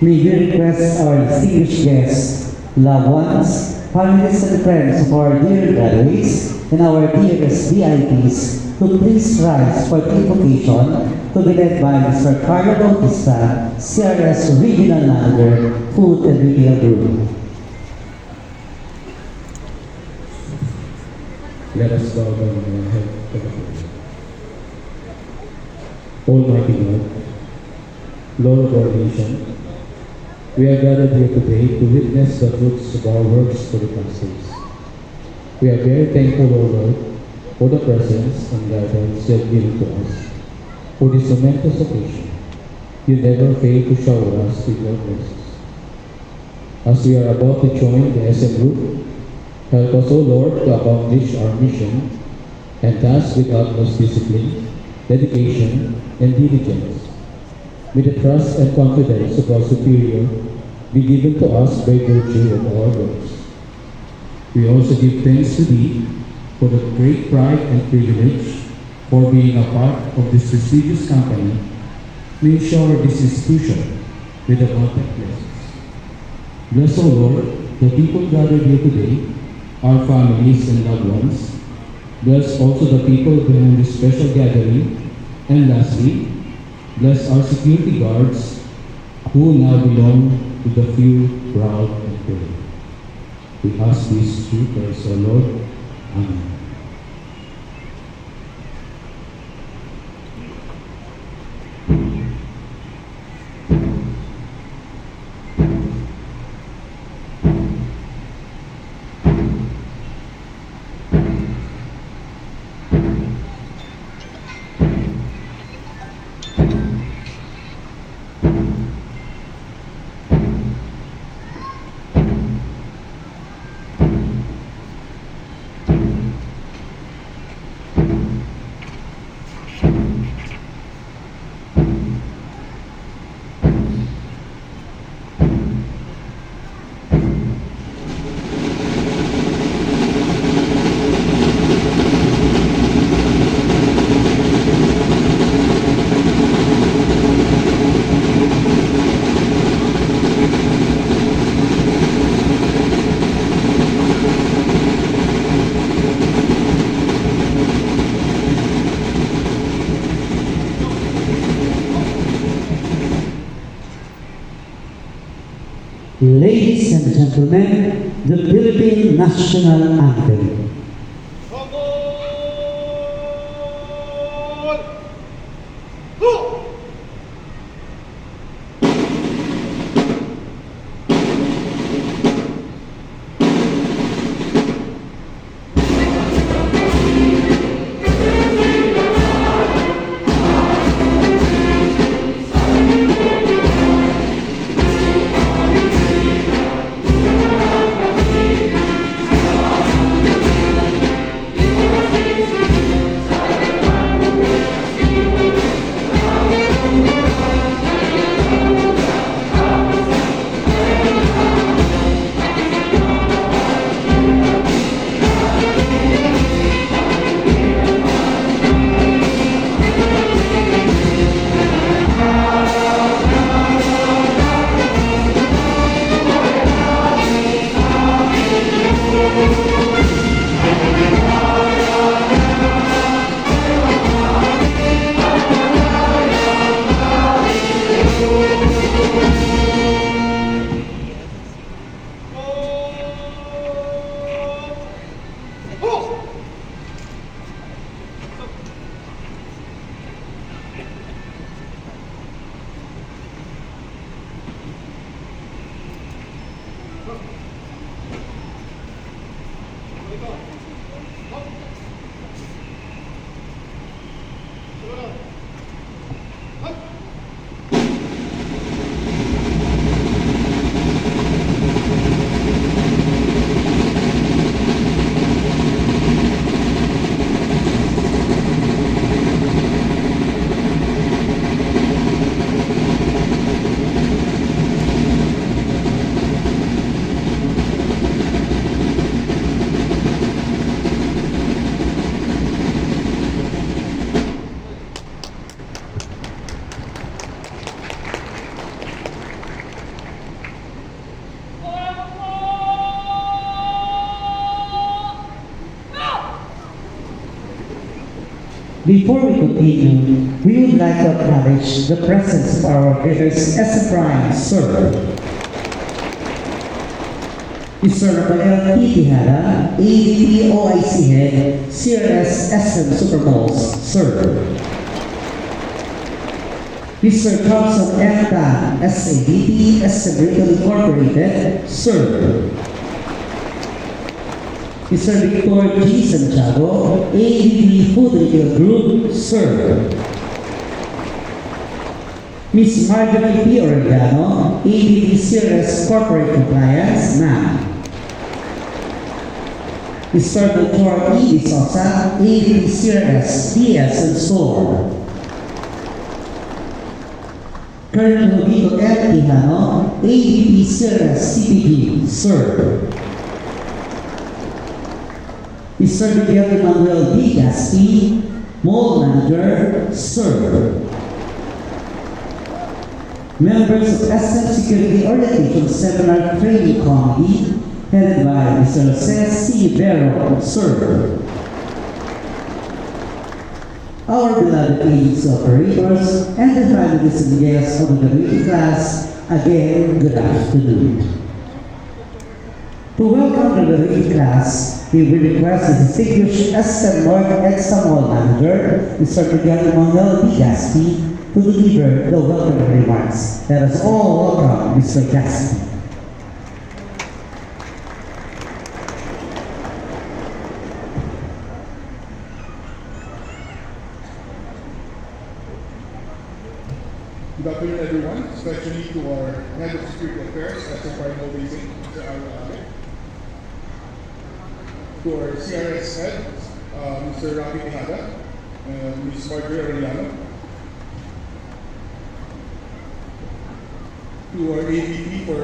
May we request our distinguished guests, loved ones, families and friends of our dear graduates, and our dearest VIPs to please rise for the invocation to be led by Mr. Carlo Bautista, CRS Regional Manager, Food and Retail Group. Let us bow down our head to the Lord. Almighty God, Lord of our nation, we are gathered here today to witness the fruits of our works for the past days. We are very thankful, O Lord, for the presence and guidance you have given to us. For this momentous occasion, you never fail to shower us with your blessings. As we are about to join the SM Group, help us, O Lord, to accomplish our mission and task with utmost discipline, dedication, and diligence. May the trust and confidence of our superior be given to us by virtue of our works. We also give thanks to Thee for the great pride and privilege for being a part of this prestigious company. May you shower this institution with abundant blessings. Bless, O Lord, the people gathered here today, our families and loved ones. Bless also the people behind this special gathering. And lastly, bless our security guards who now belong to the few, proud, and brave. We ask this through Christ our Lord. Amen. Ladies and gentlemen, the Philippine National Anthem. Before we continue, we would like to acknowledge the presence of our greatest SM Prime, Sir. Mr. Rafael P. Tijada, AVP OIC Head, CRS SM Supermalls, Sir. Mr. Carlson F. Tan, SAVP SM Retail Incorporated, Sir. Mr. Victor G. Santiago, AVP Food Retail Group, Sir. Ms. Marjorie P. Oregano, AVP CRS Corporate Compliance, Ma'am. Mr. Dr. E. De Sosa, AVP CRS DS and Store. Colonel Rodrigo L. Quijano, AVP CRS CPG, Sir. Mr. Miguel Emmanuel B. Gaspi, Mall Manager, Sir. Members of SM Security Orientation Seminar Training Committee, headed by Mr. Jose C. Vero, Sir. Our beloved agency operators and the families and guests of the graduating class, again, good afternoon. To welcome the graduating class, we will request the distinguished SM North Extra Mall Manager, Mr. Miguel Emmanuel B. Gaspi, to deliver the welcome remarks. Let us all welcome Mr. Gaspi. Good afternoon, everyone, especially to our Head of Security Affairs, SFR Novating, Mr. Aaron Alec. To our CRS Head, Mr. Rafi Tejada, Ms. Marjorie Arellano. To our AVP for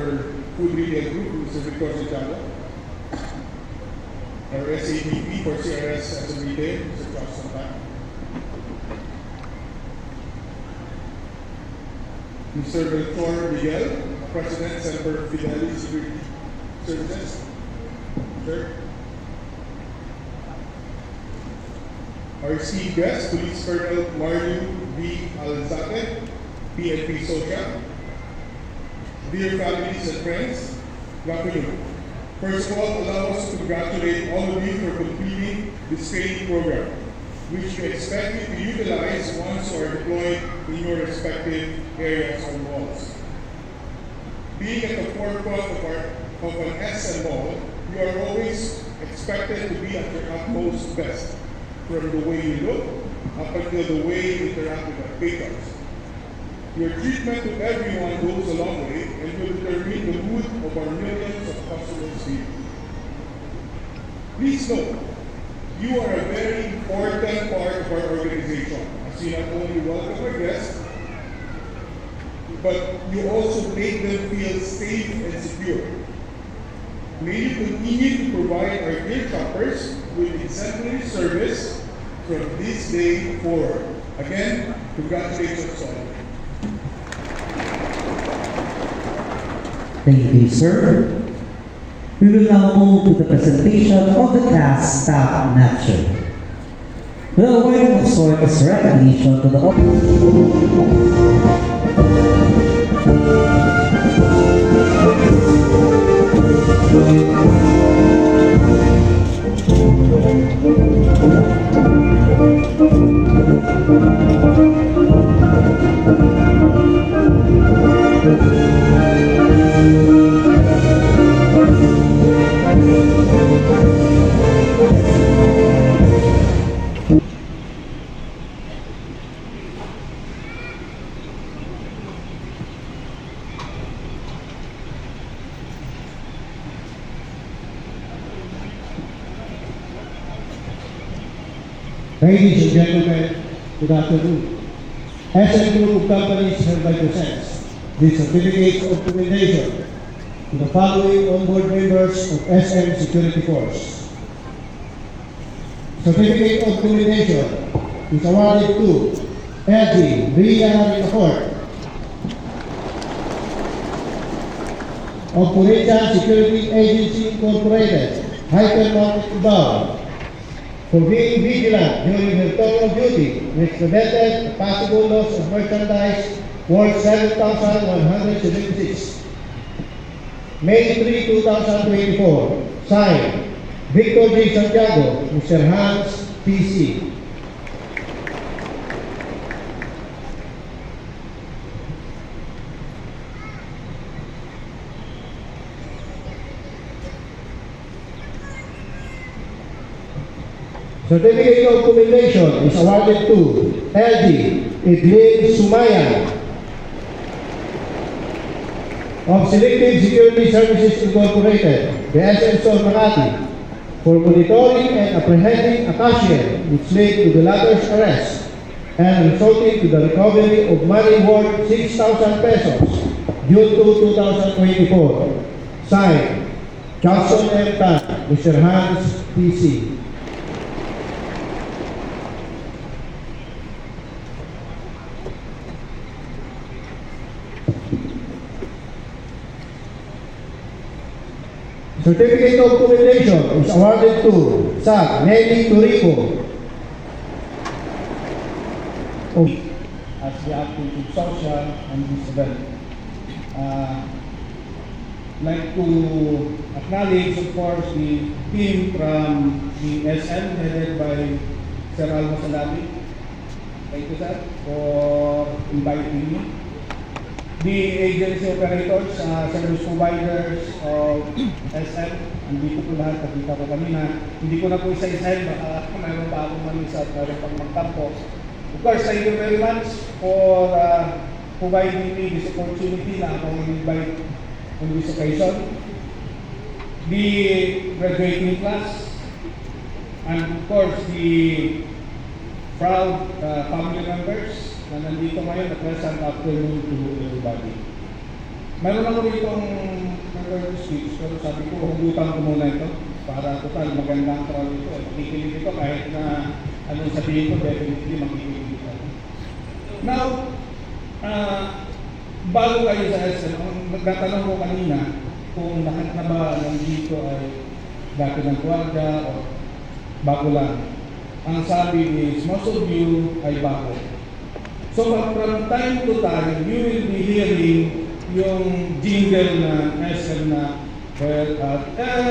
Food Retail Group, Mr. Victor Santiago. Our SAVP for CRS as a Retail, Mr. Josh Tan. Mr. Victor Miguel, President, Center for Fidelity Security Services. Sir. Our esteemed guest, Police Colonel Mario V. Alzate, PNP Social. Dear families and friends, good afternoon. First of all, allow us to congratulate all of you for completing this training program, which we expect you to utilize once you are deployed in your respective areas or malls. Being at the forefront of an SM mall, you are always expected to be at your utmost best, from the way you look up until the way you interact with the patrons. Your treatment to everyone goes a long way and will determine the mood of our millions of customers here. Please note, you are a very important part of our organization, as you not only welcome our guests, but you also make them feel safe and secure. May you continue to provide our dear shoppers with exemplary service from this day forward. Again, congratulations to all. Thank you, sir. We will now move to the presentation of the class staff napture. The awarding of sort is recognition to the Ladies and gentlemen, good afternoon. SM Group of Companies hereby presents the certificates of commendation to the following onboard members of SM Security Force. Certificate of commendation is awarded to Edwin Rina Ricafort of Corinthian Security Agency Incorporated, Hypermarket Cubao. for being vigilant during her tour of duty, which prevented a possible loss of merchandise worth 7,176. May 3, 2024. Signed, Victor J. Santiago, Mr. Hans, PC. Certificate of Commendation is awarded to LG Idlin Sumayan of Selective Security Services Incorporated, the SM Sol Makati, for monitoring and apprehending a cashier which led to the latter's arrest and resulting to the recovery of money worth 6,000 pesos, June 2, 2024. Signed, Johnson M. Tan, Mr. Hans, PC. Certificate of Commendation is awarded to Sa Nelly Turico as the acting of social and this event. Like to acknowledge, of course, the team from the SM headed by Sir Alma Salabi. Thank you, sir, for inviting me. The agency operators, service providers of SM, andito po lahat, nakita ko kanina. Hindi ko na po isa-isahin, baka mayroon pa akong manisa at mayroon pang magtampo. Of course, thank you very much for providing me this opportunity na akong invite on this occasion. The graduating class, and of course, the proud family members na nandito ngayon na present afternoon to everybody. Mayroon ako ditong prepared speech, pero sabi ko, hugutan ko muna ito para total magandang crowd ito. Makikinig ito kahit na anong sabihin ko, definitely makikinig ito. Now, bago kayo sa SM, nagtatanong ko kanina kung lahat na ba nandito ay dati ng tuwalda o bago lang. Ang sabi is, most of you ay bago. So from time to time, you will be hearing yung jingle na SM na, well, at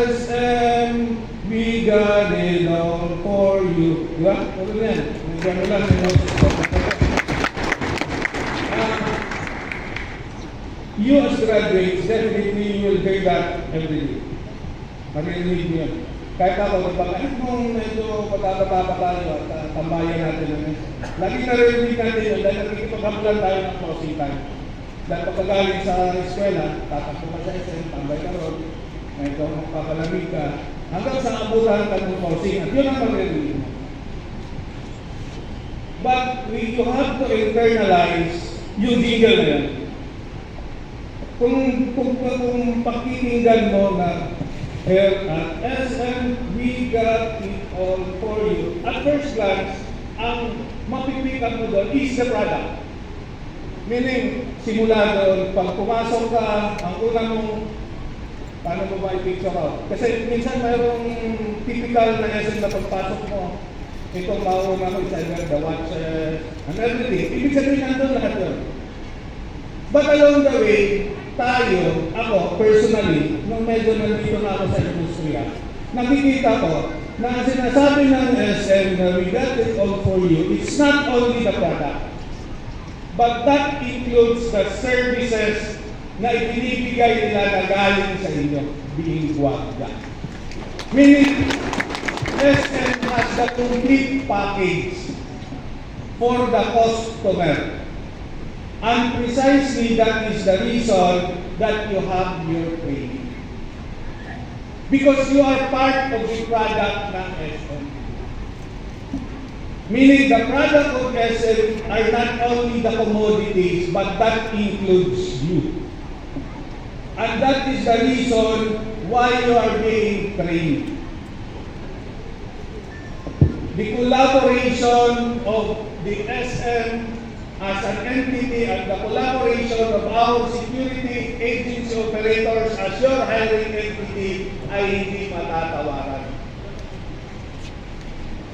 SM, we got it all for you. Diba? Ano yan? Gano'n lang yung you as graduates, definitely you will hear that every day. Marinig niyo yan. Kahit ako, kahit nung medyo patata-tata tayo at tambayan natin ng lagi narinig natin yun dahil nakikipaghabulan tayo ng closing time. Dahil pagkagaling sa eskwela, tatakbo ka sa SM, tambay ka ron, medyo magpapalamig ka, hanggang sa abutan ka ng closing. At yun ang maririnig mo. But you have to internalize yung jingle na yan. Kung pakikinggan mo na here at SM, we got it all for you. At first glance, ang mapipikan mo doon is the product. Meaning, simula doon, pag pumasok ka, ang una mong, paano mo ba i-picture out? Kasi minsan mayroong typical na SM na pagpasok mo, itong mauna mo, it's either the watches, and everything. Ibig sabihin nandun lahat doon. But along the way, tayo, ako, personally, nung medyo nandito na ako sa industriya, nakikita ko na sinasabi ng SM na we got it all for you, it's not only the product, but that includes the services na ibinibigay nila na galing sa inyo, being Guardia. Meaning, SM has the complete package for the customer. And precisely that is the reason that you have your training. Because you are part of the product ng SM. Meaning the product of SM are not only the commodities, but that includes you. And that is the reason why you are being trained. The collaboration of the SM as an entity and the collaboration of our security agency operators as your hiring entity ay hindi matatawaran.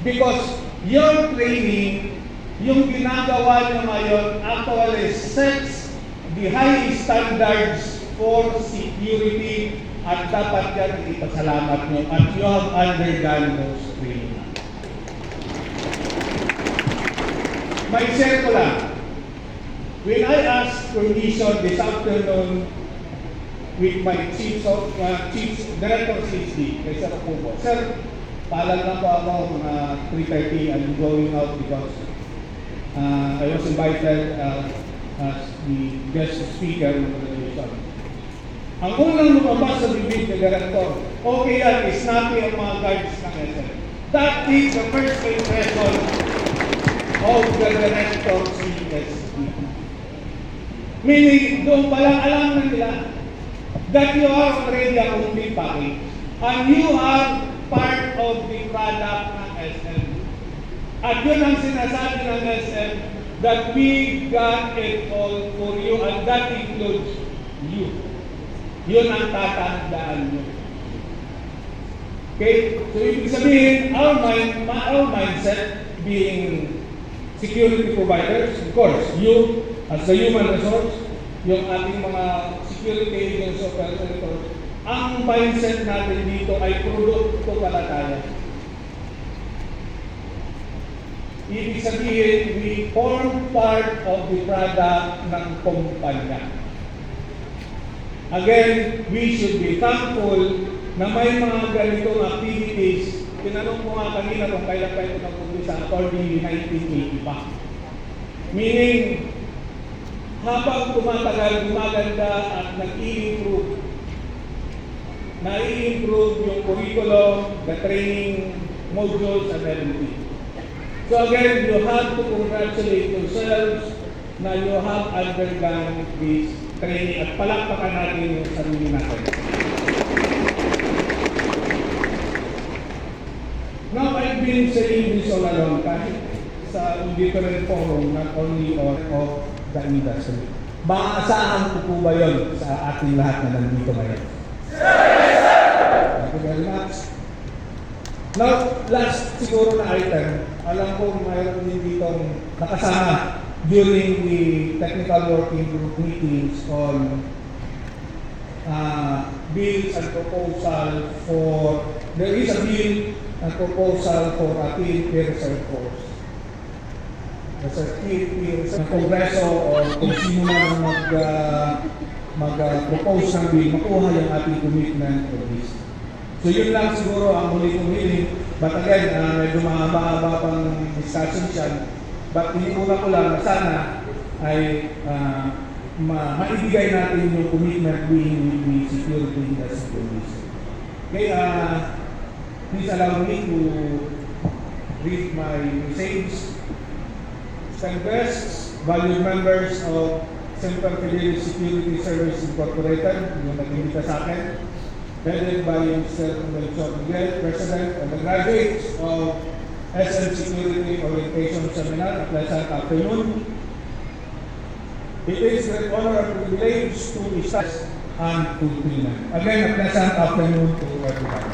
Because your training, yung ginagawa nyo ngayon, actually sets the high standards for security at dapat yan ipasalamat nyo at you have undergone those training. May share ko lang. When I asked permission this afternoon with my chief director of CSD, kay Sir Okubo, Sir, paalam na po ako mga 3:30, I'm going out because I was invited as the guest speaker of the television. Ang unang lumabas sa bibig ng director, okay yan, snappy ang mga guards ng SM. That is the first impression of the director of CSD. Meaning, doon palang alam na nila that you are already a complete package and you are part of the product ng SM. At yun ang sinasabi ng SM that we got it all for you and that includes you. Yun ang tatandaan nyo. Okay? So, ibig sabihin, our mindset being security providers, of course, you as the human resource, yung ating mga security agents o operators, ang mindset natin dito ay produkto pala tayo. Ibig sabihin, we form part of the product ng kumpanya. Again, we should be thankful na may mga ganitong activities. Tinanong ko nga kanina kung kailan tayo nag-umpisa according to 1980 pa. Meaning, habang tumatagal, gumaganda at nag-i-improve yung curriculum, the training modules, and everything. So again, you have to congratulate yourselves na you have undergone this training at palakpakan natin yung sarili natin. Now, I've been saying this all along kahit sa different forum, not only of the industry. Maasahan ko po ba yun sa ating lahat na nandito ngayon? Thank you very much. Now, last siguro na item, alam ko mayroon din ditong nakasama during the technical working group meetings on bills and proposal for, there is a bill and proposal for a PNP reserve force. Sa Kongreso o kung sino man mag-propose ng bill, makuha yung ating commitment for this. So yun lang siguro ang huli kong hiling. But again, medyo mahaba pang discussion siya. But hinimuna ko lang na sana ay maibigay natin yung commitment being with the security industry. Okay, please allow me to read my message. Congress, valued members of Semper Fidelis Security Service Incorporated, yung nag-imbita sa akin, headed by Mr. Melchor Miguel, President, and the graduates of SM Security Orientation Seminar, a pleasant afternoon. It is an honor and privilege to start and fulfillment. Again, a pleasant afternoon to everybody.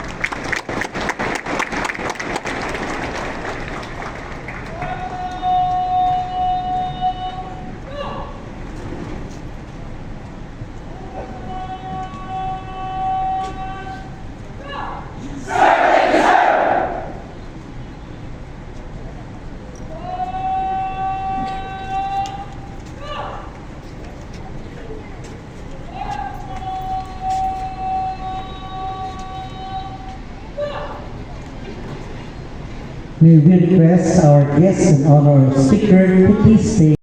May we request our guest and honor speaker to please stay.